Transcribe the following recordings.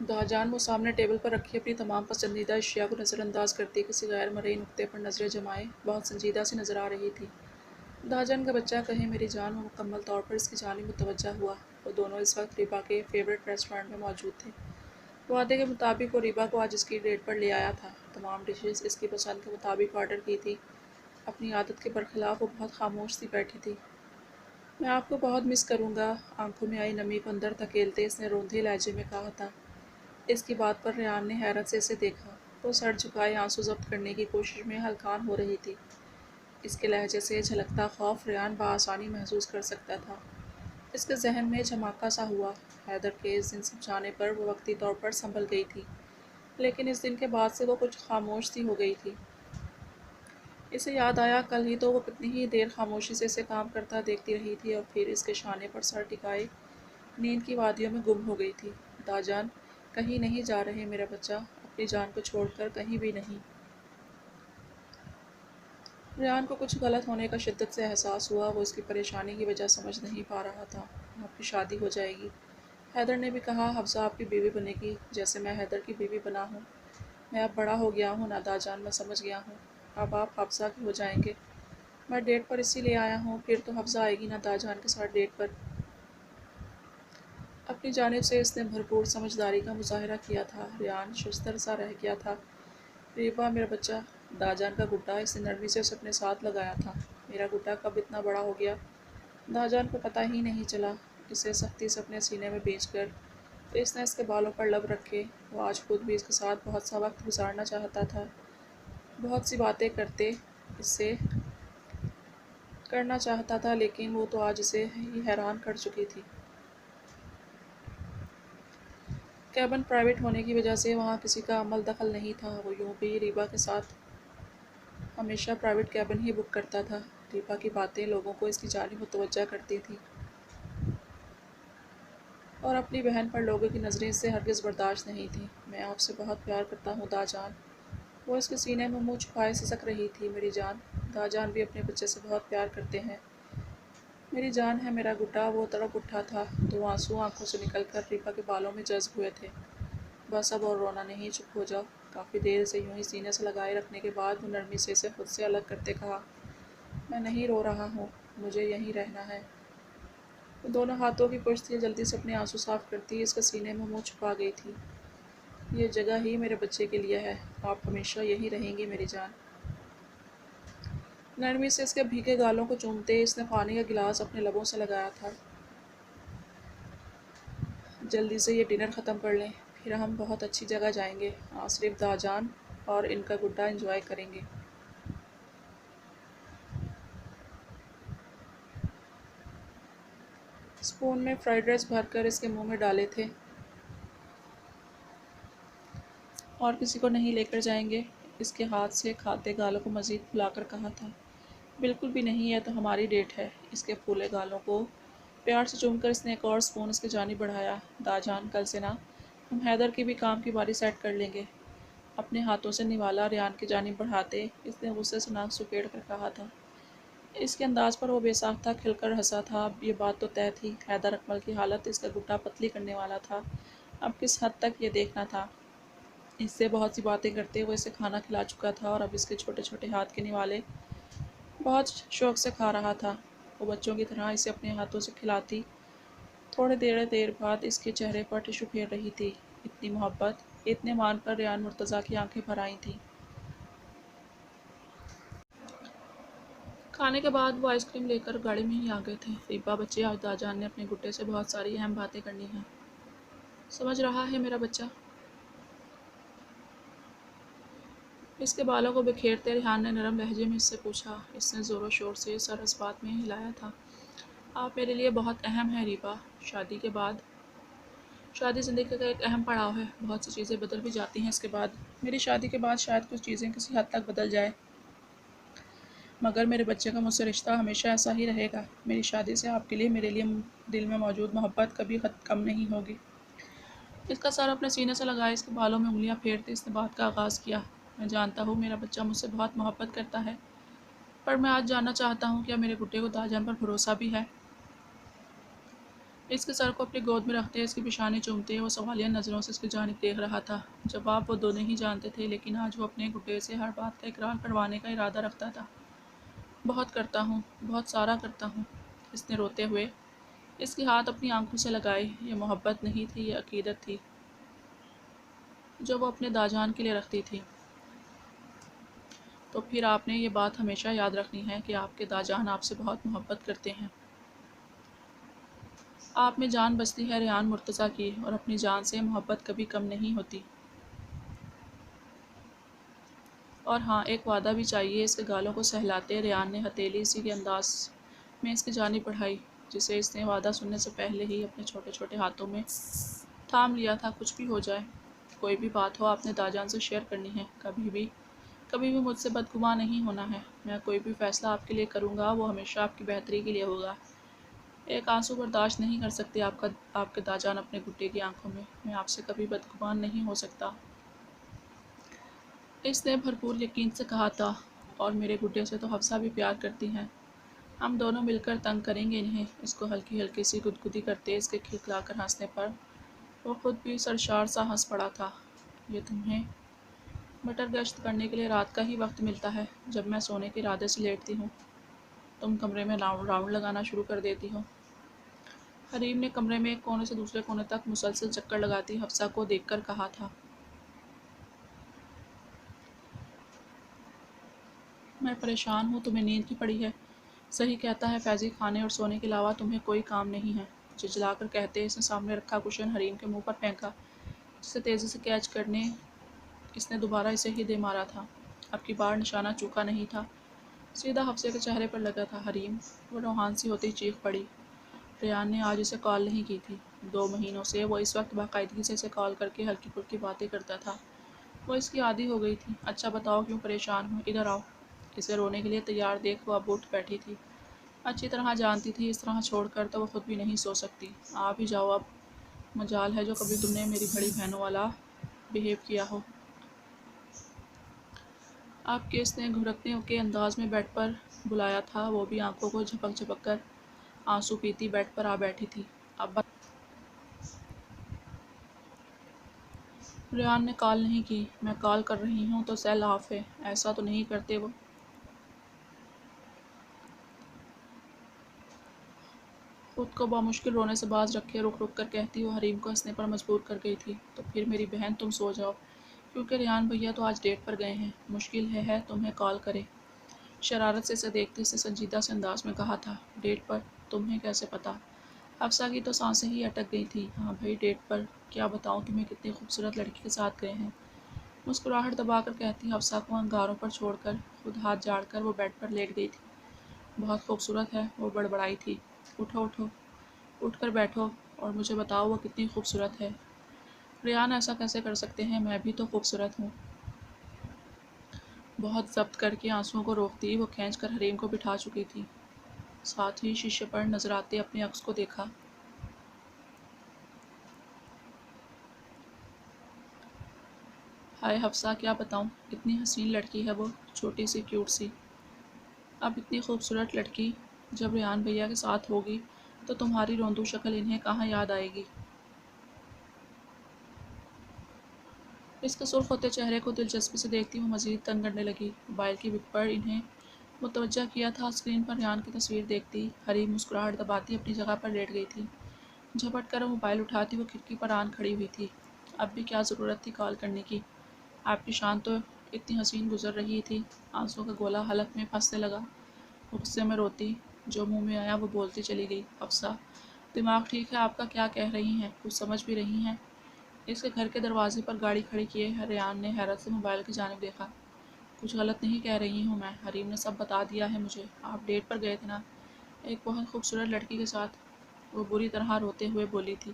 داجان وہ سامنے ٹیبل پر رکھی اپنی تمام پسندیدہ اشیاء کو نظر انداز کرتی کسی غیر مرئی نقطے پر نظریں جمائے بہت سنجیدہ سی نظر آ رہی تھی۔ داجان کا بچہ کہیں میری جان، وہ مکمل طور پر اس کی جانب متوجہ ہوا۔ وہ دونوں اس وقت ریبا کے فیورٹ ریسٹورانٹ میں موجود تھے۔ وعدے کے مطابق وہ ریبا کو آج اس کی ڈیٹ پر لے آیا تھا۔ تمام ڈشز اس کی پسند کے مطابق آرڈر کی تھی۔ اپنی عادت کے برخلاف وہ بہت خاموش سی بیٹھی تھی۔ میں آپ کو بہت مس کروں گا، آنکھوں میں آئی نمی کو اندر دھکیلتے اس نے روندھے لہجے میں کہا تھا۔ اس کی بات پر ریان نے حیرت سے اسے دیکھا۔ وہ سر جھکائے آنسو ضبط کرنے کی کوشش میں ہلکان ہو رہی تھی۔ اس کے لہجے سے جھلکتا خوف ریان بآسانی محسوس کر سکتا تھا۔ اس کے ذہن میں جھماکا سا ہوا۔ حیدر کے اس دن سمجھانے پر وہ وقتی طور پر سنبھل گئی تھی، لیکن اس دن کے بعد سے وہ کچھ خاموش سی ہو گئی تھی۔ اسے یاد آیا کل ہی تو وہ کتنی ہی دیر خاموشی سے اسے کام کرتا دیکھتی رہی تھی اور پھر اس کے شانے پر سر ٹکائے نیند کی وادیوں میں گم ہو گئی تھی۔ داجان، کہیں نہیں جا رہے میرا بچہ، اپنی جان کو چھوڑ کر کہیں بھی نہیں۔ ریان کو کچھ غلط ہونے کا شدت سے احساس ہوا۔ وہ اس کی پریشانی کی وجہ سمجھ نہیں پا رہا تھا۔ آپ کی شادی ہو جائے گی، حیدر نے بھی کہا۔ حفصہ آپ کی بیوی بنے گی، جیسے میں حیدر کی بیوی بنا ہوں۔ میں اب بڑا ہو گیا ہوں نا داجان، میں سمجھ گیا ہوں۔ اب آپ حفصہ کے ہو جائیں گے۔ میں ڈیٹ پر اسی لیے آیا ہوں، پھر تو حفصہ آئے گی نا داجان کے ساتھ ڈیٹ پر۔ اپنی جانب سے اس نے بھرپور سمجھداری کا مظاہرہ کیا تھا۔ ریان شستر سا رہ گیا تھا۔ ریبا میرا بچہ، داجان کا گڈا اس نے نرمی سے اسے اپنے ساتھ لگایا تھا۔ میرا گڈا کب اتنا بڑا ہو گیا؟ داجان کو پتہ ہی نہیں چلا۔ اسے سختی سے اپنے سینے میں بیچ کر اس نے اس کے بالوں پر لب رکھے۔ وہ آج خود بھی اس کے ساتھ بہت سا وقت گزارنا چاہتا تھا، بہت سی باتیں کرتے اس سے کرنا چاہتا تھا، لیکن وہ تو آج اسے ہی حیران کر چکی تھی۔ کیبن پرائیویٹ ہونے کی وجہ سے وہاں کسی کا عمل دخل نہیں تھا۔ وہ یوں بھی ریبا کے ساتھ ہمیشہ پرائیویٹ کیبن ہی بک کرتا تھا۔ ریبا کی باتیں لوگوں کو اس کی جانب متوجہ کرتی تھیں اور اپنی بہن پر لوگوں کی نظریں اس سے ہرگز برداشت نہیں تھیں۔ میں آپ سے بہت پیار کرتا ہوں داجان، وہ اس کے سینے میں منہ چھپائے سسک رہی تھی۔ میری جان، داجان بھی اپنے بچے سے بہت پیار کرتے ہیں۔ میری جان ہے میرا گڈا۔ وہ تڑپ اٹھا تھا، دو آنسو آنکھوں سے نکل کر ریبا کے بالوں میں جذب ہوئے تھے۔ بس اب اور رونا نہیں، چپ ہو جاؤ۔ کافی دیر اسے یوں ہی سینے سے لگائے رکھنے کے بعد وہ نرمی سے اسے خود سے الگ کرتے کہا، میں نہیں رو رہا ہوں، مجھے یہیں رہنا ہے۔ وہ دونوں ہاتھوں کی پشت سے جلدی سے اپنے آنسو صاف کرتی اس کے سینے میں منہ چھپا گئی تھی۔ یہ جگہ ہی میرے بچے کے لیے ہے، آپ ہمیشہ یہیں رہیں گی میری جان۔ نرمی سے اس کے بھیگے گالوں کو چومتے اس نے پانی کا گلاس اپنے لبوں سے لگایا تھا۔ جلدی سے یہ ڈنر ختم کر لیں، پھر ہم بہت اچھی جگہ جائیں گے۔ آج صرف داجان اور ان کا گڈا انجوائے کریں گے۔ اسپون میں فرائیڈ رائس بھر کر اس کے منہ میں ڈالے تھے۔ اور کسی کو نہیں لے کر جائیں گے؟ اس کے ہاتھ سے کھاتے گالوں کو مزید پھلا کر کہا تھا۔ بالکل بھی نہیں، یہ تو ہماری ڈیٹ ہے۔ اس کے پھولے گالوں کو پیار سے چوم کر اس نے ایک اور اسپون اس کی جانب بڑھایا۔ داجان، کل سے نا، ہم حیدر کی بھی کام کی باری سیٹ کر لیں گے۔ اپنے ہاتھوں سے نوالا ریان کی جانب بڑھاتے اس نے غصے سے ناک سکیڑ کر کہا تھا۔ اس کے انداز پر وہ بے ساختہ کھل کر ہنسا تھا۔ اب یہ بات تو طے تھی، حیدر اکمل کی حالت اس کا گڈا پتلی کرنے والا تھا۔ اب کس حد تک یہ دیکھنا تھا۔ اس سے بہت سی باتیں کرتے وہ اسے کھانا کھلا چکا تھا اور اب اس کے چھوٹے چھوٹے ہاتھ کے نوالے بہت شوق سے کھا رہا تھا۔ وہ بچوں کی طرح اسے اپنے ہاتھوں سے کھلاتی تھوڑے دیر بعد اس کے چہرے پر ٹشو پھیر رہی تھی۔ اتنی محبت، اتنے مان پر ریان مرتضیٰ کی آنکھیں بھر آئی تھیں۔ کھانے کے بعد وہ آئس کریم لے کر گاڑی میں ہی آ گئے تھے۔ ریبا بچے، آج داجان نے اپنے گڈے سے بہت ساری اہم باتیں کرنی ہیں، سمجھ رہا ہے میرا بچہ؟ اس کے بالوں کو بکھیرتے ریحان نے نرم لہجے میں اس سے پوچھا۔ اس نے زور و شور سے سر اس بات میں ہلایا تھا۔ آپ میرے لیے بہت اہم ہیں ریبا۔ شادی زندگی کا ایک اہم پڑاؤ ہے، بہت سی چیزیں بدل بھی جاتی ہیں اس کے بعد۔ میری شادی کے بعد شاید کچھ چیزیں کسی حد تک بدل جائے، مگر میرے بچے کا مجھ سے رشتہ ہمیشہ ایسا ہی رہے گا۔ میری شادی سے آپ کے لیے میرے لیے دل میں موجود محبت کبھی کم نہیں ہوگی۔ اس کا سر اپنے سینے سے لگائے اس کے بالوں میں انگلیاں پھیرتے اس نے بات کا آغاز کیا۔ میں جانتا ہوں میرا بچہ مجھ سے بہت محبت کرتا ہے، پر میں آج جاننا چاہتا ہوں کیا میرے گڈے کو داجان پر بھروسہ بھی ہے؟ اس کے سر کو اپنی گود میں رکھتے اس کی پیشانی چومتے وہ سوالیہ نظروں سے اس کی جانب دیکھ رہا تھا۔ جواب وہ دونوں ہی جانتے تھے، لیکن آج وہ اپنے گڈے سے ہر بات کا اقرار کروانے کا ارادہ رکھتا تھا۔ بہت کرتا ہوں، بہت سارا کرتا ہوں، اس نے روتے ہوئے اس کے ہاتھ اپنی آنکھوں سے لگائے۔ یہ محبت نہیں تھی، یہ عقیدت تھی جو وہ اپنے داجان کے لیے رکھتی تھی۔ تو پھر آپ نے یہ بات ہمیشہ یاد رکھنی ہے کہ آپ کے داجان آپ سے بہت محبت کرتے ہیں۔ آپ میں جان بستی ہے ریان مرتضیٰ کی، اور اپنی جان سے محبت کبھی کم نہیں ہوتی۔ اور ہاں، ایک وعدہ بھی چاہیے۔ اس کے گالوں کو سہلاتے ریان نے ہتھیلی اسی کے انداز میں اس کی جانب بڑھائی جسے اس نے وعدہ سننے سے پہلے ہی اپنے چھوٹے چھوٹے ہاتھوں میں تھام لیا تھا۔ کچھ بھی ہو جائے، کوئی بھی بات ہو، آپ نے داجان سے شیئر کرنی ہے۔ کبھی بھی مجھ سے بدگمان نہیں ہونا ہے۔ میں کوئی بھی فیصلہ آپ کے لیے کروں گا وہ ہمیشہ آپ کی بہتری کے لیے ہوگا۔ ایک آنسو برداشت نہیں کر سکتے آپ کے داجان اپنے گڈے کی آنکھوں میں۔ میں آپ سے کبھی بدگمان نہیں ہو سکتا، اس نے بھرپور یقین سے کہا تھا۔ اور میرے گڈے سے تو حفصہ بھی پیار کرتی ہیں۔ ہم دونوں مل کر تنگ کریں گے انہیں۔ اس کو ہلکی ہلکی سی گدگدی کرتے اس کے کھلکھلا کر ہنسنے پر وہ خود بھی سرشار سا ہنس پڑا تھا۔ یہ تمہیں بٹر گشت کرنے کے لیے رات کا ہی وقت ملتا ہے، جب میں سونے کے ارادے سے لیٹتی ہوں تم کمرے میں راؤنڈ لگانا شروع کر دیتی ہو۔ حریم نے کمرے میں ایک کونے سے دوسرے کونے تک مسلسل چکر لگاتی حفصہ کو دیکھ کر کہا تھا۔ میں پریشان ہوں، تمہیں نیند کی پڑی ہے۔ صحیح کہتا ہے فیضی، کھانے اور سونے کے علاوہ تمہیں کوئی کام نہیں ہے۔ جھجلا کر کہتے اس نے سامنے رکھا کشن حریم کے منہ پر پھینکا، جسے تیزی سے کیچ کرنے اس نے دوبارہ اسے ہی دے مارا تھا۔ اب کی بار نشانہ چوکا نہیں تھا، سیدھا حفصے کے چہرے پر لگا تھا۔ حریم، وہ روحان سی ہوتی چیخ پڑی۔ ریان نے آج اسے کال نہیں کی تھی۔ 2 مہینوں سے وہ اس وقت باقاعدگی سے اسے کال کر کے ہلکی پھلکی باتیں کرتا تھا۔ وہ اس کی عادی ہو گئی تھی۔ اچھا بتاؤ کیوں پریشان ہو، ادھر آؤ۔ اسے رونے کے لیے تیار دیکھ وہ اب اٹھ بیٹھی تھی۔ اچھی طرح جانتی تھی اس طرح چھوڑ کر تو وہ خود بھی نہیں سو سکتی۔ آ بھی جاؤ اب، مجال ہے جو کبھی تم نے میری بڑی بہنوں والا بہیو کیا ہو۔ اب کہ اس نے گھرکنے کے انداز میں بیڈ پر بلایا تھا، وہ بھی آنکھوں کو جھپک جھپک کر آنسو پیتی بیڈ پر آ بیٹھی تھی۔ اب ریان نے کال نہیں کی۔ میں کال کر رہی ہوں تو سیل آف ہے، ایسا تو نہیں کرتے وہ؟ خود کو بامشکل رونے سے باز رکھے رک رک کر کہتی وہ حریم کو ہنسنے پر مجبور کر گئی تھی۔ تو پھر میری بہن تم سو جاؤ، کیونکہ ریان بھیا تو آج ڈیٹ پر گئے ہیں، مشکل ہے تمہیں کال کرے۔ شرارت سے اسے دیکھتے اس نے سنجیدہ سے انداز میں کہا تھا۔ ڈیٹ پر؟ تمہیں کیسے پتا؟ حفصہ کی تو سانسیں ہی اٹک گئی تھی۔ ہاں بھائی ڈیٹ پر، کیا بتاؤں تمہیں کتنی خوبصورت لڑکی کے ساتھ گئے ہیں۔ مسکراہٹ دبا کر کہتی حفصہ کو انگاروں پر چھوڑ کر خود ہاتھ جھاڑ کر وہ بیڈ پر لیٹ گئی تھی۔ بہت خوبصورت ہے، وہ بڑبڑائی تھی۔ اٹھو اٹھو، اٹھ کر بیٹھو اور مجھے بتاؤ وہ کتنی خوبصورت ہے۔ ریان ایسا کیسے کر سکتے ہیں، میں بھی تو خوبصورت ہوں۔ بہت ضبط کر کے آنسوؤں کو روکتی وہ کھینچ کر حریم کو بٹھا چکی تھی، ساتھ ہی شیشے پر نظر آتے اپنے عکس کو دیکھا۔ ہائے حفصہ، کیا بتاؤں، اتنی حسین لڑکی ہے وہ، چھوٹی سی کیوٹ سی۔ اب اتنی خوبصورت لڑکی جب ریان بھیا کے ساتھ ہوگی تو تمہاری روندو شکل انہیں کہاں یاد آئے گی۔ اس کے سرخ ہوتے چہرے کو دلچسپی سے دیکھتی وہ مزید تنگ کرنے لگی۔ موبائل کی بک پر انہیں متوجہ کیا تھا۔ اسکرین پر ریان کی تصویر دیکھتی حریم مسکراہٹ دباتی اپنی جگہ پر لیٹ گئی تھی۔ جھپٹ کر موبائل اٹھاتی وہ کھڑکی پر آن کھڑی ہوئی تھی۔ اب بھی کیا ضرورت تھی کال کرنے کی، آپ کی شان تو اتنی حسین گزر رہی تھی۔ آنسوں کا گولا حلق میں پھنسنے لگا۔ غصے میں روتی، جو منہ میں آیا وہ بولتی چلی گئی۔ حفصہ، دماغ ٹھیک ہے آپ کا، کیا کہہ رہی ہیں، کچھ سمجھ بھی رہی ہیں؟ اس کے گھر کے دروازے پر گاڑی کھڑی کیے ریان نے حیرت سے موبائل کی جانب دیکھا۔ کچھ غلط نہیں کہہ رہی ہوں میں، حریم نے سب بتا دیا ہے مجھے۔ آپ ڈیٹ پر گئے تھے نا، ایک بہت خوبصورت لڑکی کے ساتھ، وہ بری طرح روتے ہوئے بولی تھی۔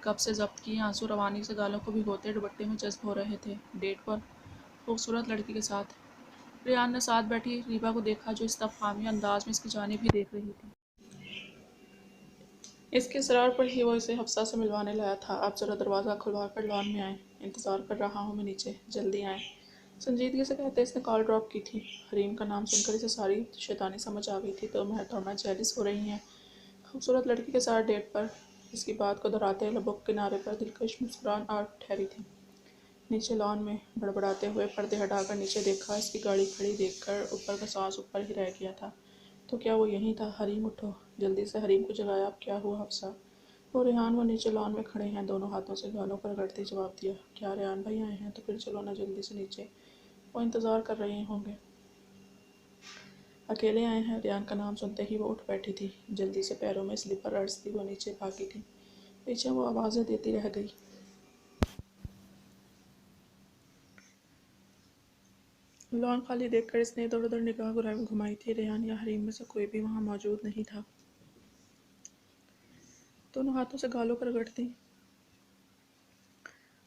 کب سے ضبط کیے آنسو روانی سے گالوں کو بھگوتے دوپٹے میں جذب ہو رہے تھے۔ ڈیٹ پر، خوبصورت لڑکی کے ساتھ؟ ریان نے ساتھ بیٹھی ریبا کو دیکھا جو استفہامیہ انداز میں اس کی جانب ہی دیکھ رہی تھی۔ اس کے اصرار پر ہی وہ اسے حفصہ سے ملوانے لایا تھا۔ آپ ذرا دروازہ کھلوا کر لان میں آئیں، انتظار کر رہا ہوں میں نیچے، جلدی آئیں، سنجیدگی سے کہتے اس نے کال ڈراپ کی تھی۔ حریم کا نام سن کر اسے ساری شیطانی سمجھ آ گئی تھی۔ تو میں جیلس ہو رہی ہیں، خوبصورت لڑکی کے ساتھ ڈیٹ پر اس کی بات کو دہراتے لبوں کے کنارے پر دلکش مسکران آ ٹھہری تھی۔ نیچے لان میں بڑبڑاتے ہوئے پردے ہٹا کر نیچے دیکھا، اس کی گاڑی کھڑی دیکھ کر اوپر کا سانس اوپر ہی رہ گیا تھا۔ تو کیا وہ یہیں تھا؟ حریم اٹھو، جلدی سے حریم کو جگایا۔ اب کیا ہوا حفصہ؟ وہ ریحان وہ نیچے لان میں کھڑے ہیں، دونوں ہاتھوں سے گالوں پر رگڑتے جواب دیا۔ کیا ریحان بھائی آئے ہیں؟ تو پھر چلو نا جلدی سے نیچے، وہ انتظار کر رہے ہوں گے۔ اکیلے آئے ہیں؟ ریحان کا نام سنتے ہی وہ اٹھ بیٹھی تھی، جلدی سے پیروں میں سلیپر اڑستی وہ نیچے بھاگی تھی۔ پیچھے وہ آوازیں دیتی رہ گئی۔ لان خالی دیکھ کر اس نے ادھر ادھر نگاہ گھمائی تھی، ریحان یا حریم میں سے کوئی بھی وہاں موجود نہیں تھا۔ دونوں ہاتھوں سے گالوں کو رگڑتی،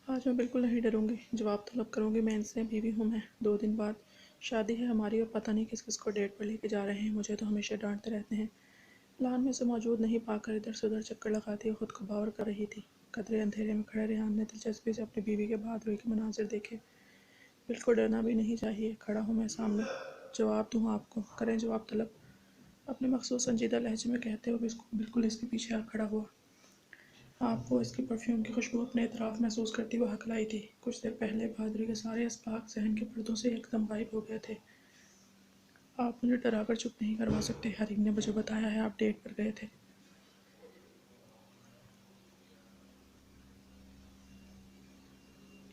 آج میں بالکل نہیں ڈروں گی، جواب طلب کروں گی میں ان سے۔ بیوی ہوں میں، 2 دن بعد شادی ہے ہماری، اور پتہ نہیں کس کس کو ڈیٹ پر لے کے جا رہے ہیں، مجھے تو ہمیشہ ڈانٹتے رہتے ہیں۔ لان میں سے موجود نہیں پا کر ادھر سے ادھر چکر لگاتی اور خود کو باور کر رہی تھی۔ قدرے اندھیرے میں کھڑے ریحان نے دلچسپی سے اپنی بیوی کے بہادری کے مناظر دیکھے۔ بالکل ڈرنا بھی نہیں چاہیے، کھڑا ہوں میں سامنے، جواب دوں آپ کو، کریں جواب طلب، اپنے مخصوص سنجیدہ لہجے میں کہتے ہوئے بالکل اس کے پیچھے آ کھڑا ہوا۔ آپ کو اس کی پرفیوم کی خوشبو اپنے اطراف محسوس کرتی وہ ہکلائی تھی۔ کچھ دیر پہلے بہادری کے سارے اسباق ذہن کے پردوں سے ایک دم غائب ہو گئے تھے۔ آپ مجھے ڈرا کر چپ نہیں کروا سکتے، حریم نے مجھے بتایا ہے آپ ڈیٹ پر گئے تھے۔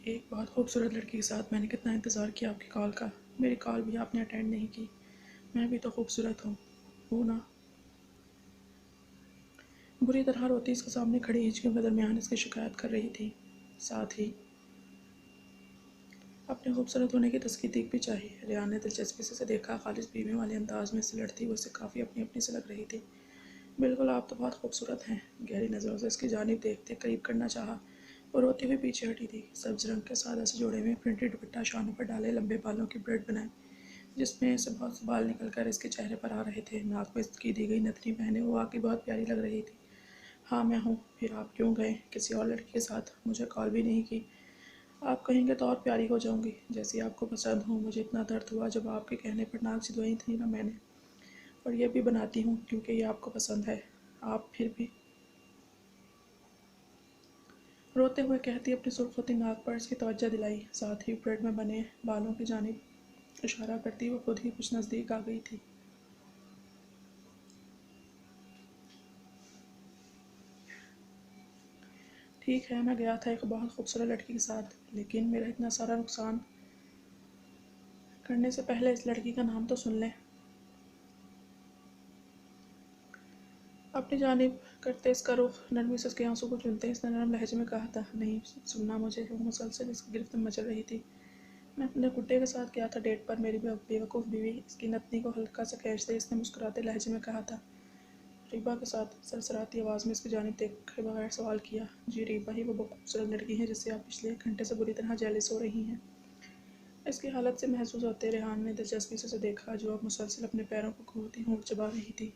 ایک بہت خوبصورت لڑکی کے ساتھ، میں نے کتنا انتظار کیا آپ کی کال کا، میری کال بھی آپ نے اٹینڈ نہیں کی۔ میں بھی تو خوبصورت ہوں نا؟ بری طرح روتی اس کے سامنے کھڑی ہچکیوں کے درمیان اس کی شکایت کر رہی تھی، ساتھ ہی اپنے خوبصورت ہونے کی تصدیق بھی چاہیے۔ ریحان نے دلچسپی سے دیکھا، خالص بیوی والے انداز میں اس سے لڑتی وہ اسے کافی اپنی اپنی سے لگ رہی تھی۔ بالکل، آپ تو بہت خوبصورت ہیں۔ گہری نظروں سے اس کی جانب دیکھتے قریب کرنا چاہا، وہ روتی ہوئی پیچھے ہٹی تھی۔ سبز رنگ کے سادہ سے جوڑے میں پرنٹڈ دوپٹہ شانوں پر ڈالے، لمبے بالوں کی بریڈ بنائے جس میں سے بہت سے بال نکل کر اس کے چہرے پر آ رہے تھے، ناک میں اس کی دی گئی نتنی پہنے وہ واقعی بہت پیاری لگ رہی تھی۔ ہاں میں ہوں، پھر آپ کیوں گئے کسی اور لڑکی کے ساتھ؟ مجھے کال بھی نہیں کی۔ آپ کہیں گے تو اور پیاری ہو جاؤں گی، جیسی آپ کو پسند ہوں۔ مجھے اتنا درد ہوا جب آپ کے کہنے پر ناک چدوائی تھی نا میں نے، اور یہ بھی بناتی ہوں کیونکہ یہ آپ کو پسند ہے۔ آپ پھر بھی روتے ہوئے کہتی اپنی سرخوتی ناک پر اس کی توجہ دلائی، ساتھ ہی بریڈ میں بنے بالوں کی جانب اشارہ کرتی وہ خود ہی کچھ نزدیک آ گئی تھی۔ ٹھیک ہے، میں گیا تھا ایک بہت خوبصورت لڑکی کے ساتھ، لیکن میرا اتنا سارا نقصان کرنے سے پہلے اس لڑکی کا نام تو سن لیں۔ اپنی جانب کرتے اس کا رخ نرمی سے اس کے آنسوں کو چنتے اس نے نرم لہجے میں کہا تھا، نہیں سننا مجھے۔ وہ مسلسل اس کی گرفت میں مچل رہی تھی۔ میں اپنے گڈے کے ساتھ گیا تھا ڈیٹ پر، میری بیوقوف بیوی۔ اس کی نتنی کو ہلکا سا کھینچتے اس نے مسکراتے لہجے میں کہا تھا۔ ریبا کے ساتھ، سرسراتی آواز میں اس کی جانب دیکھے بغیر سوال کیا۔ جی ریبا ہی وہ خوبصورت لڑکی ہے جس سے آپ پچھلے 1 گھنٹے سے بری طرح جیلس ہو رہی ہیں؟ اس کی حالت سے محسوس ہوتے ریحان نے دلچسپی سے اسے دیکھا، جو اب مسلسل اپنے پیروں کو کھولتی ہونٹ چبا رہی تھی۔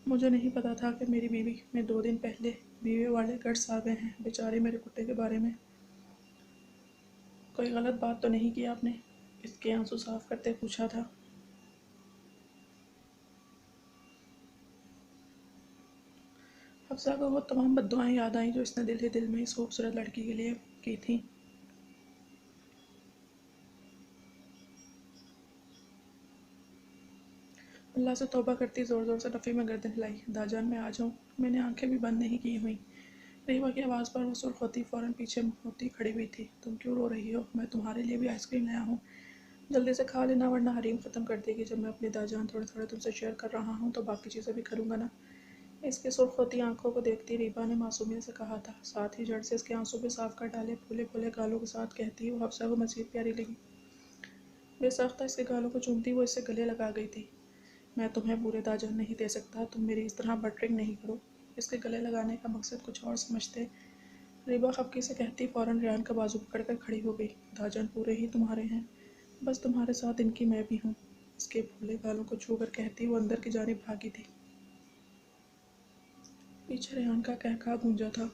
مجھے نہیں پتا تھا کہ میری بیوی میں 2 دن پہلے بیوی والے گٹس آ گئے ہیں۔ بیچارے میرے کتے کے بارے میں کوئی غلط بات تو نہیں کی آپ نے؟ اس کے آنسو صاف کرتے پوچھا تھا۔ حفصہ کو وہ تمام بددعائیں یاد آئیں جو اس نے دل ہی دل میں اس خوبصورت لڑکی کے لیے کی تھیں۔ اللہ سے توبہ کرتی زور زور سے نفی میں گردن ہلائی۔ داجان میں آ جاؤں؟ میں نے آنکھیں بھی بند نہیں کی ہوئیں۔ ریبا کی آواز پر وہ سرخ ہوتی فوراً پیچھے ہوتی کھڑی ہوئی تھی۔ تم کیوں رو رہی ہو؟ میں تمہارے لیے بھی آئس کریم لایا ہوں، جلدی سے کھا لینا ورنہ حریم ختم کر دے گی۔ جب میں اپنی داجان تھوڑے تھوڑے تم سے شیئر کر رہا ہوں تو باقی چیزیں بھی کروں گا نا؟ اس کی سرخ ہوتی آنکھوں کو دیکھتی ریبا نے معصومیت سے کہا تھا، ساتھ ہی جڑ سے اس کے آنسوں بھی صاف کر ڈالے۔ پھولے پھولے گالوں کے ساتھ کہتی وہ حفصہ کو مزید پیاری لگی۔ بے ساختہ اس کے گالوں کو چومتی وہ اس سے گلے لگا گئی تھی۔ میں تمہیں پورے داجان نہیں دے سکتا، تم میری اس طرح بٹرنگ نہیں کرو۔ اس کے گلے لگانے کا مقصد کچھ اور سمجھتے ریبا خفگی سے کہتی فوراً ریحان کا بازو پکڑ کر کھڑی ہو گئی۔ داجان پورے ہی تمہارے ہیں، بس تمہارے ساتھ ان کی میں بھی ہوں۔ اس کے پھولے گالوں کو چھو کر کہتی وہ اندر کی جانب بھاگی تھی۔ پیچھے ریحان کا قہقہا گونجا تھا۔